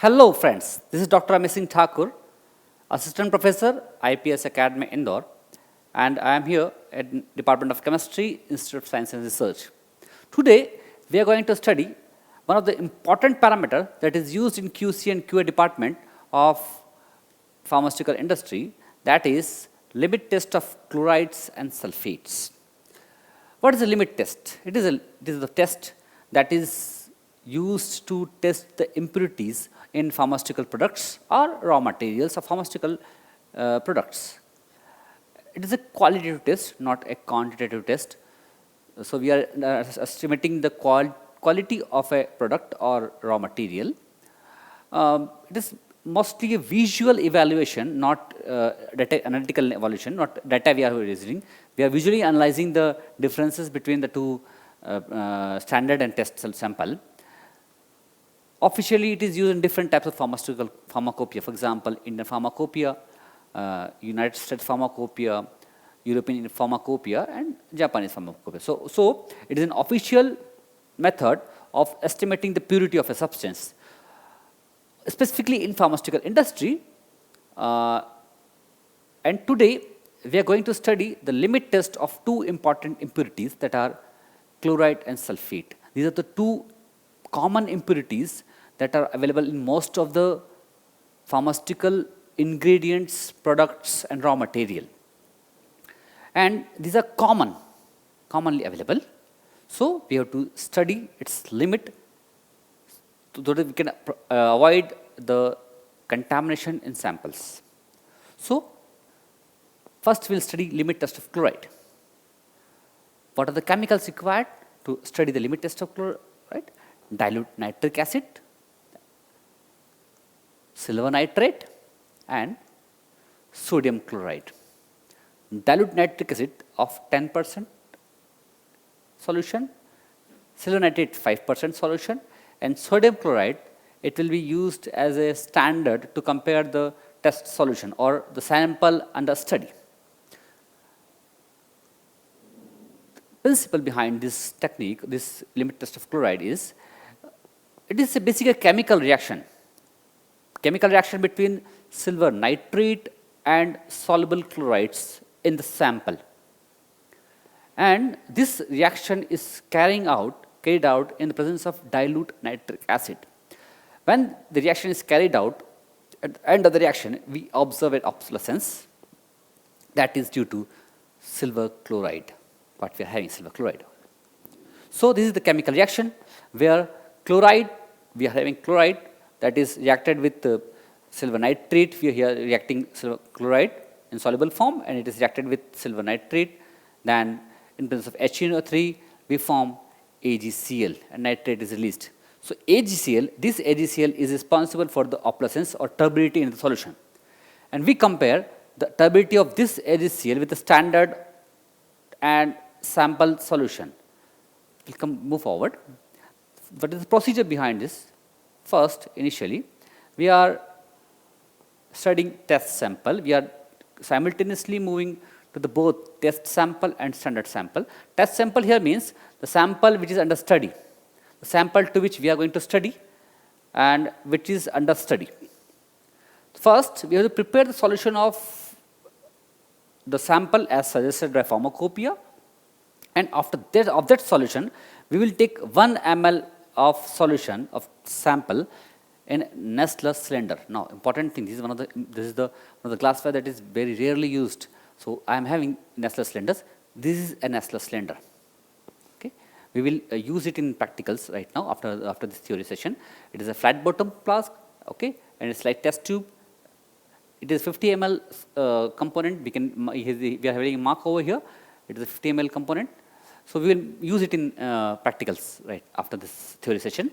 Hello friends, this is Dr. Amit Singh Thakur, Assistant Professor, IPS Academy, Indore, and I am here at Department of Chemistry, Institute of Science and Research. Today, we are going to study one of the important parameter that is used in QC and QA department of pharmaceutical industry, that is limit test of chlorides and sulfates. What is a limit test? It is the test that is used to test the impurities in pharmaceutical products or raw materials of pharmaceutical products. It is a qualitative test, not a quantitative test. So, we are estimating the quality of a product or raw material. It is mostly a visual evaluation, not data analytical evaluation, not data we are using. We are visually analyzing the differences between the two standard and test cell sample. Officially, it is used in different types of pharmaceutical pharmacopoeia. For example, Indian pharmacopoeia, United States pharmacopoeia, European pharmacopoeia, and Japanese pharmacopoeia. So it is an official method of estimating the purity of a substance. Specifically in pharmaceutical industry, and today we are going to study the limit test of two important impurities that are chloride and sulfate. These are the two common impurities that are available in most of the pharmaceutical ingredients, products and raw material. And these are commonly available. So, we have to study its limit so that we can avoid the contamination in samples. So, first we will study limit test of chloride. What are the chemicals required to study the limit test of chloride? Dilute nitric acid, silver nitrate and sodium chloride. Dilute nitric acid of 10% solution, silver nitrate 5% solution, and sodium chloride, it will be used as a standard to compare the test solution or the sample under study. The principle behind this technique, this limit test of chloride is, it is basically a chemical reaction between silver nitrate and soluble chlorides in the sample. And this reaction is carried out in the presence of dilute nitric acid. When the reaction is carried out, at the end of the reaction, we observe an obsolescence that is due to silver chloride, what we are having, silver chloride. So, this is the chemical reaction where chloride, we are having chloride that is reacted with silver nitrate, we are here reacting silver chloride in soluble form and it is reacted with silver nitrate. Then in presence of HNO3, we form AgCl and nitrate is released. So, AgCl, this AgCl is responsible for the opalescence or turbidity in the solution. And we compare the turbidity of this AgCl with the standard and sample solution. We will move forward. What is the procedure behind this? First, initially, we are studying test sample. We are simultaneously moving to the both test sample and standard sample. Test sample here means the sample which is under study, the sample to which we are going to study and which is under study. First, we have to prepare the solution of the sample as suggested by pharmacopoeia, and after that solution, we will take 1 ml of solution of sample in Nessler cylinder. Now, important thing, this is one of the glassware that is very rarely used. So, I am having Nessler cylinders. This is a Nessler cylinder. Okay, we will use it in practicals right now after this theory session. It is a flat bottom flask. Okay, and it's like test tube. It is 50 ml component. We are having a mark over here. It is a 50 ml component. So, we will use it in practicals right after this theory session.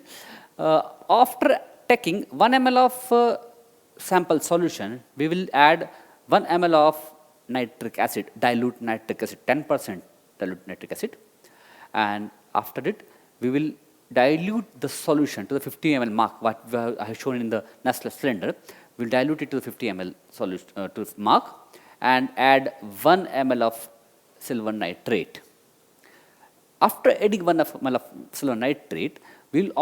After taking 1 ml of sample solution, we will add 1 ml of nitric acid, dilute nitric acid, 10% dilute nitric acid. And after it, we will dilute the solution to the 50 ml mark, what I have shown in the Nessler cylinder. We will dilute it to the 50 ml solution to mark and add 1 ml of silver nitrate. After adding 1 ml of silver nitrate, we will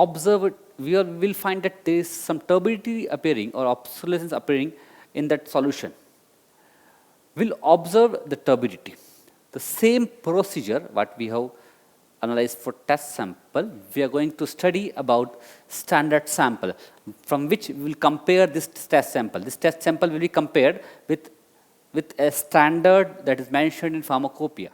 will find that there is some turbidity appearing or obsolescence appearing in that solution. We'll observe the turbidity. The same procedure what we have analyzed for test sample, we are going to study about standard sample, from which we will compare this test sample. This test sample will be compared with a standard that is mentioned in pharmacopoeia.